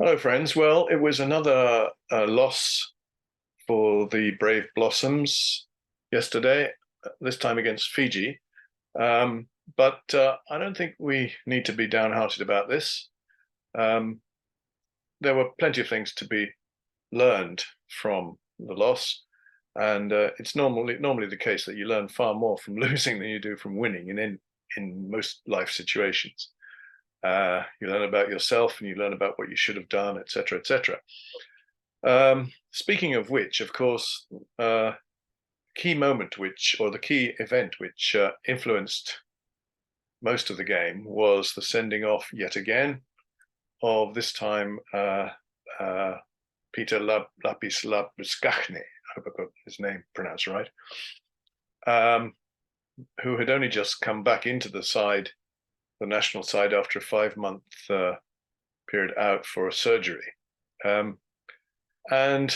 Hello, friends. Well, it was another loss for the Brave Blossoms yesterday, this time against Fiji. But I don't think we need to be downhearted about this. Um, there were plenty of things to be learned from the loss, and it's normally the case that you learn far more from losing than you do from winning in most life situations. You learn about yourself and you learn about what you should have done, etc., etc. Speaking of which, of course, key moment or the key event which influenced most of the game was the sending off yet again of this time Peter Labuschagne, I hope I got his name pronounced right, who had only just come back into the national side after a 5-month period out for a surgery. And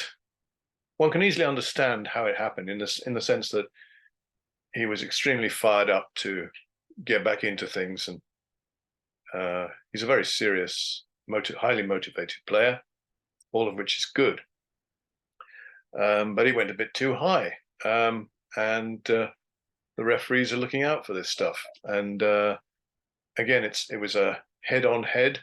one can easily understand how it happened in the sense that he was extremely fired up to get back into things, and he's a very serious, highly motivated player, all of which is good. But he went a bit too high, and the referees are looking out for this stuff. And again, it was a head-on-head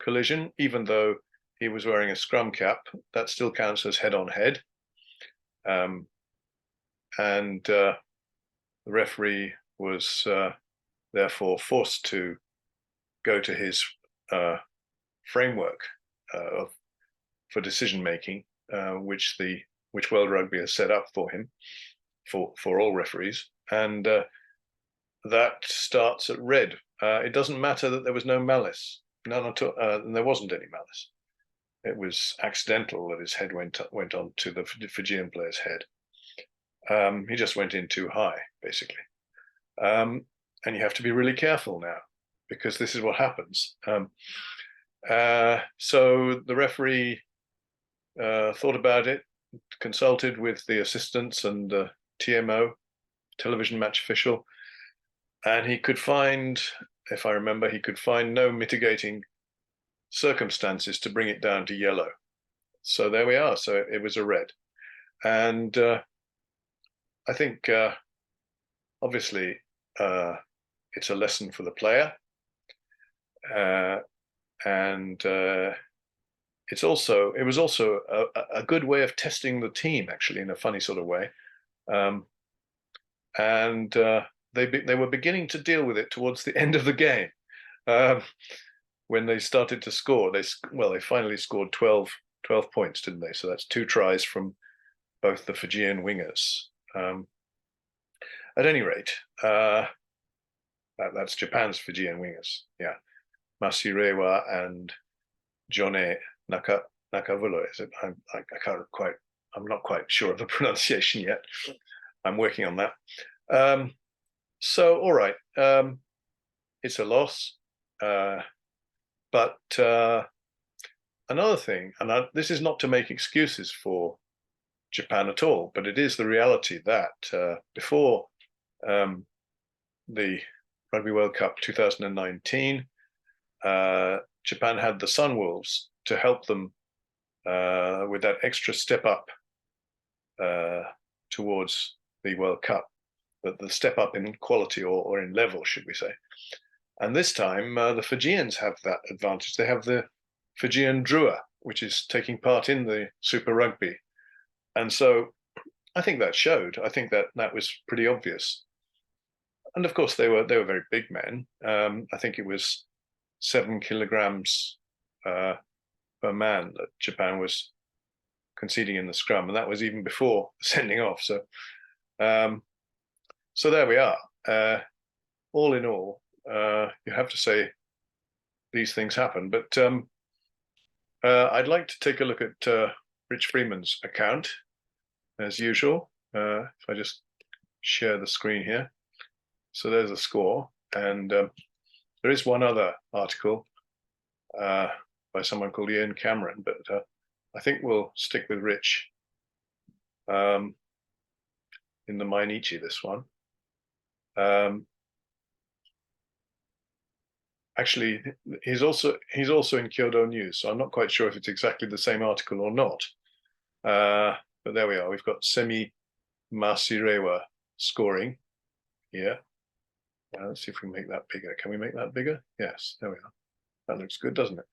collision, even though he was wearing a scrum cap. That still counts as head-on-head. And the referee was therefore forced to go to his framework for decision making, which World Rugby has set up for him, for all referees, and that starts at red. It doesn't matter that there was no malice, none at all, and there wasn't any malice. It was accidental that his head went on to the Fijian player's head. He just went in too high, basically. And you have to be really careful now, because this is what happens. So the referee thought about it, consulted with the assistants and the TMO, television match official, and he could find, if I remember, no mitigating circumstances to bring it down to yellow. So there we are. So it was a red. And I think, obviously, it's a lesson for the player. And it was also a good way of testing the team, actually, in a funny sort of way. And they were beginning to deal with it towards the end of the game. When they started to score, they finally scored 12 points, didn't they? So that's 2 tries from both the Fijian wingers. At any rate, that's Japan's Fijian wingers. Yeah, Masirewa and Jone Nakavulo. Is it? I'm not quite sure of the pronunciation yet. I'm working on that. So all right, it's a loss. But another thing, and this is not to make excuses for Japan at all, but it is the reality that before the Rugby World Cup 2019, Japan had the Sunwolves to help them with that extra step up towards the World Cup, the step up in quality or in level, should we say. And this time, the Fijians have that advantage. They have the Fijian Drua, which is taking part in the Super Rugby. And so I think that showed. I think that was pretty obvious. And of course, they were very big men. I think it was 7 kilograms per man that Japan was conceding in the scrum. And that was even before sending off. So, so there we are. All in all, you have to say these things happen. But I'd like to take a look at Rich Freeman's account, as usual. If I just share the screen here. So there's a score. And there is one other article by someone called Ian Cameron, but I think we'll stick with Rich in the Mainichi, this one. actually, he's also in Kyodo News, so I'm not quite sure if it's exactly the same article or not. But there we are. We've got Semi Masirewa scoring here. Let's see if we can make that bigger. Can we make that bigger? Yes, there we are. That looks good, doesn't it?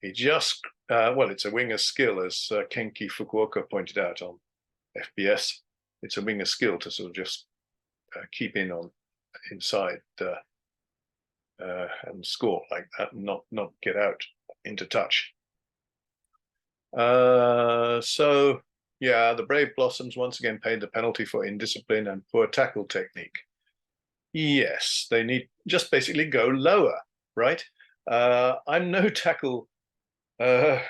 He just, well, it's a winger skill, as Kenki Fukuoka pointed out on FBS. It's a winger skill to sort of just keep in on inside and score like that, and not get out into touch. So yeah, the Brave Blossoms once again paid the penalty for indiscipline and poor tackle technique. Yes, they need just basically go lower, right? I'm no tackle, no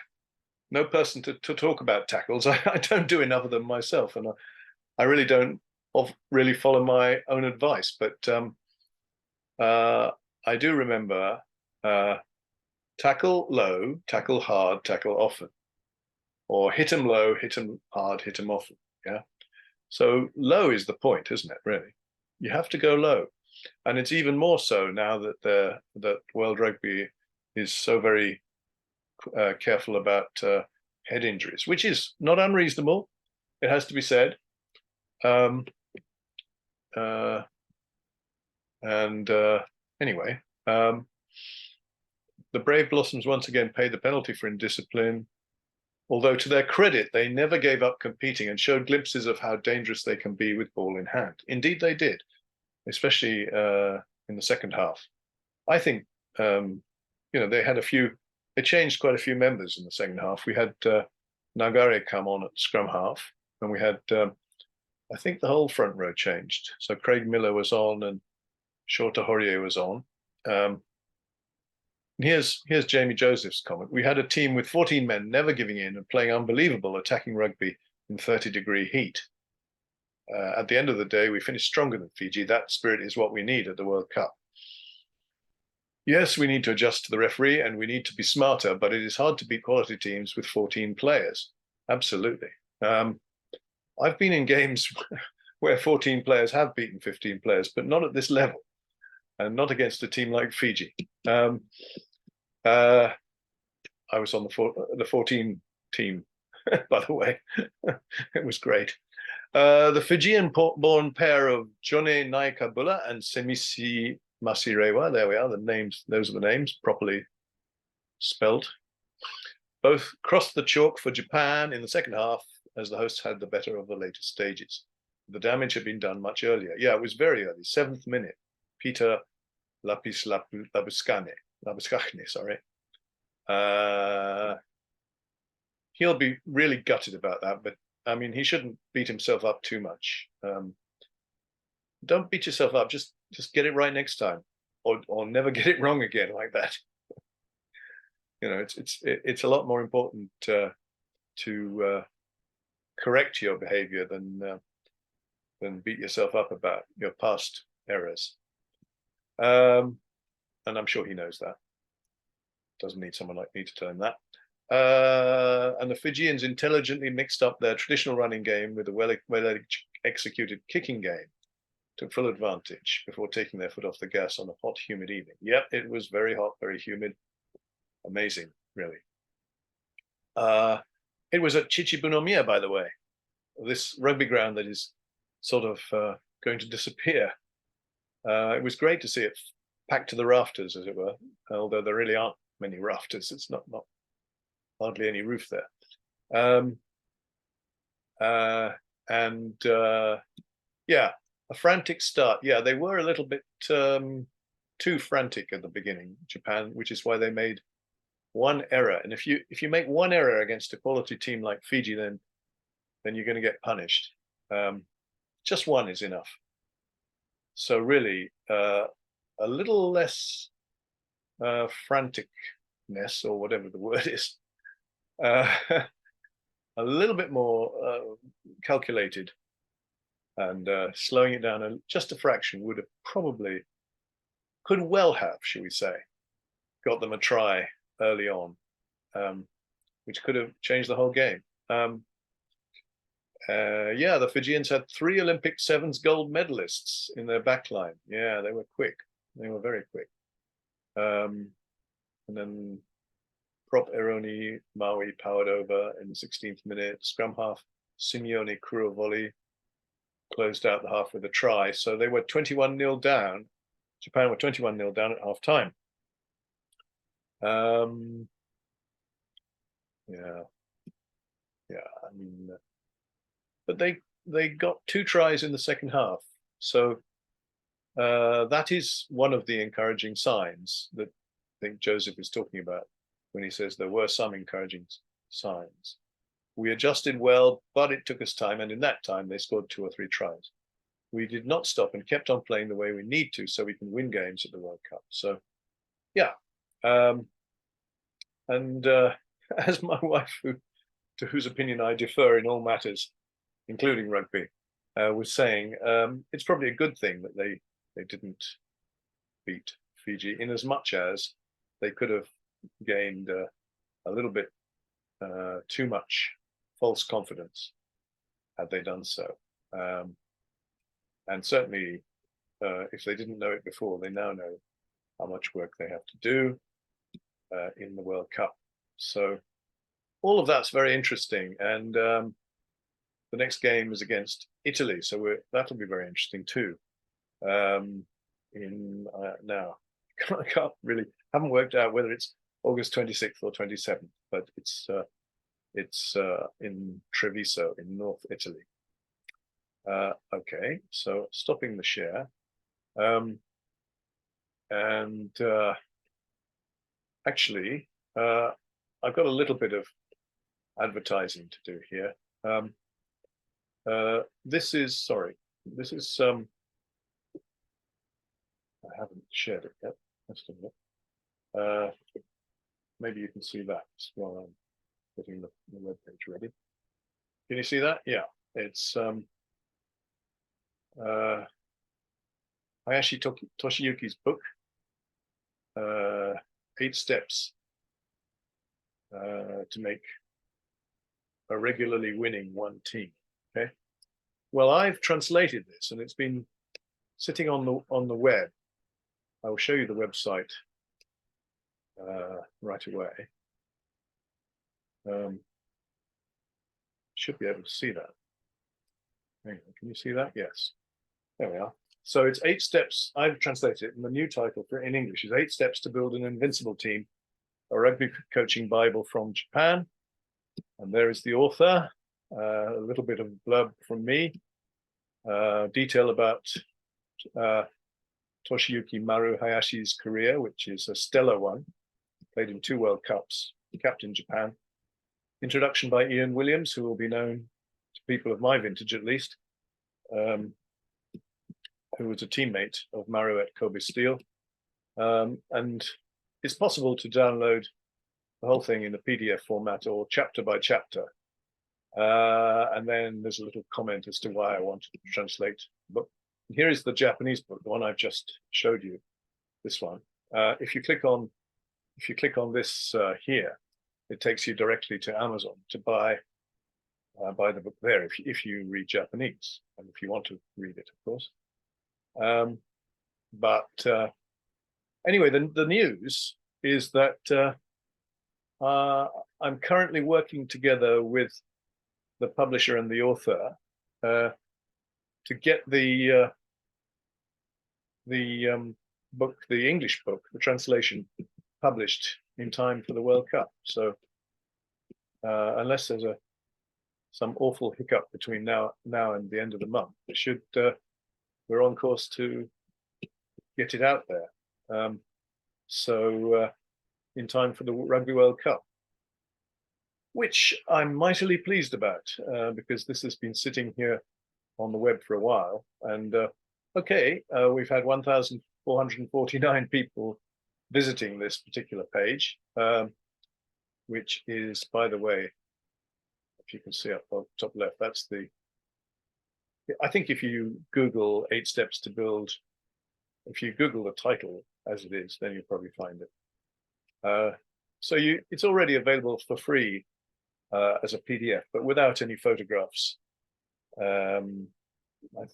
person to talk about tackles. I don't do enough of them myself, and I really don't really follow my own advice. But I do remember tackle low, tackle hard, tackle often, or hit them low, hit them hard, hit them often. Yeah. So low is the point, isn't it? Really, you have to go low, and it's even more so now that that World Rugby is so very careful about head injuries, which is not unreasonable. It has to be said. Anyway, the Brave Blossoms once again paid the penalty for indiscipline, although to their credit, they never gave up competing and showed glimpses of how dangerous they can be with ball in hand. Indeed, they did, especially in the second half. I think, they had they changed quite a few members in the second half. We had Nagare come on at scrum half, and we had, I think the whole front row changed. So Craig Miller was on and Shorter Horie was on. Here's Jamie Joseph's comment. We had a team with 14 men never giving in and playing unbelievable attacking rugby in 30-degree heat. At the end of the day, we finished stronger than Fiji. That spirit is what we need at the World Cup. Yes, we need to adjust to the referee and we need to be smarter, but it is hard to beat quality teams with 14 players. Absolutely. I've been in games where 14 players have beaten 15 players, but not at this level and not against a team like Fiji. I was on the 14 team, by the way. It was great. The Fijian-born pair of Jone Naikabula and Semisi Masirewa, there we are, the names, those are the names, properly spelt. Both crossed the chalk for Japan in the second half as the hosts had the better of the later stages. The damage had been done much earlier. Yeah, it was very early, 7th minute. Peter Labuschagne, sorry. He'll be really gutted about that, but I mean, he shouldn't beat himself up too much. Don't beat yourself up. Just get it right next time, or never get it wrong again like that. It's a lot more important to correct your behavior than beat yourself up about your past errors. And I'm sure he knows that. Doesn't need someone like me to tell him that. And the Fijians intelligently mixed up their traditional running game with a well-executed kicking game to full advantage before taking their foot off the gas on a hot, humid evening. Yep, it was very hot, very humid. Amazing, really. It was at Chichibunomiya, by the way, this rugby ground that is sort of going to disappear. It was great to see it packed to the rafters, as it were, although there really aren't many rafters. It's not hardly any roof there. Yeah, a frantic start. Yeah, they were a little bit too frantic at the beginning, Japan, which is why they made one error. And if you make one error against a quality team like Fiji, then you're going to get punished. Just one is enough. So really, a little less franticness, or whatever the word is, a little bit more calculated, and slowing it down just a fraction would have could well have, shall we say, got them a try early on, which could have changed the whole game. Yeah, the Fijians had 3 Olympic sevens gold medalists in their backline. Yeah, they were quick. They were very quick. And then Prop Eroni Maui powered over in the 16th minute. Scrum half Simeone Kuro volley closed out the half with a try. So they were 21-0 down. Japan were 21-0 down at half time. Yeah. I mean, but they got 2 tries in the second half. So that is one of the encouraging signs that I think Joseph is talking about when he says there were some encouraging signs. We adjusted well, but it took us time, and in that time they scored 2 or 3 tries. We did not stop and kept on playing the way we need to so we can win games at the World Cup. So, yeah. And as my wife, to whose opinion I defer in all matters, including rugby, was saying, it's probably a good thing that they didn't beat Fiji, in as much as they could have gained a little bit too much false confidence had they done so. And certainly, if they didn't know it before, they now know how much work they have to do in the World Cup. So all of that's very interesting. And the next game is against Italy, so that'll be very interesting too. Now, I can't really, haven't worked out whether it's August 26th or 27th, but it's in Treviso in North Italy. Okay, so stopping the share. Actually, I've got a little bit of advertising to do here. This is I haven't shared it yet. Maybe you can see that while I'm getting the web page ready. Can you see that? Yeah, it's Hayashi Toshiyuki's book, 8 Steps to Make a Regularly Winning One Team. Okay. Well, I've translated this, and it's been sitting on the web. I will show you the website right away. Should be able to see that. Hang on, can you see that? Yes. There we are. So it's 8 steps. I've translated it, and the new title in English is 8 Steps to Build an Invincible Team, a rugby coaching Bible from Japan. And there is the author, a little bit of blurb from me, detail about Toshiyuki Maru Hayashi's career, which is a stellar one, played in 2 World Cups, captain Japan. Introduction by Ian Williams, who will be known to people of my vintage at least, who was a teammate of Maru at Kobe Steel. And it's possible to download the whole thing in a PDF format or chapter by chapter. And then there's a little comment as to why I wanted to translate the book. Here is the Japanese book, the one I've just showed you, this one. If you click on this here, it takes you directly to Amazon to buy the book there if you read Japanese, and if you want to read it, of course. Anyway, the news is that I'm currently working together with the publisher and the author to get the book, the English book, the translation, published in time for the World Cup. So unless there's some awful hiccup between now and the end of the month, it should we're on course to get it out there. In time for the Rugby World Cup, which I'm mightily pleased about because this has been sitting here on the web for a while. And we've had 1,449 people visiting this particular page, which is, by the way, if you can see up on top left, that's I think if you Google 8 Steps to Build, if you Google the title as it is, then you'll probably find it. It's already available for free as a PDF, but without any photographs. I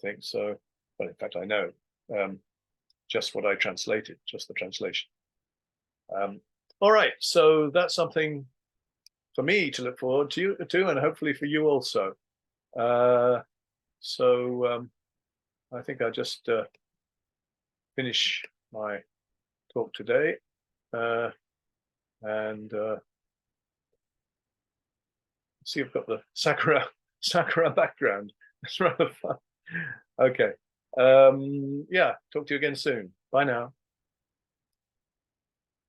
think so. Well, in fact, I know just what I translated, just the translation. All right, so that's something for me to look forward to, and hopefully for you also. So I think I just finish my talk today, and see, I've got the sakura background. It's rather fun. Okay. Yeah, talk to you again soon. Bye now.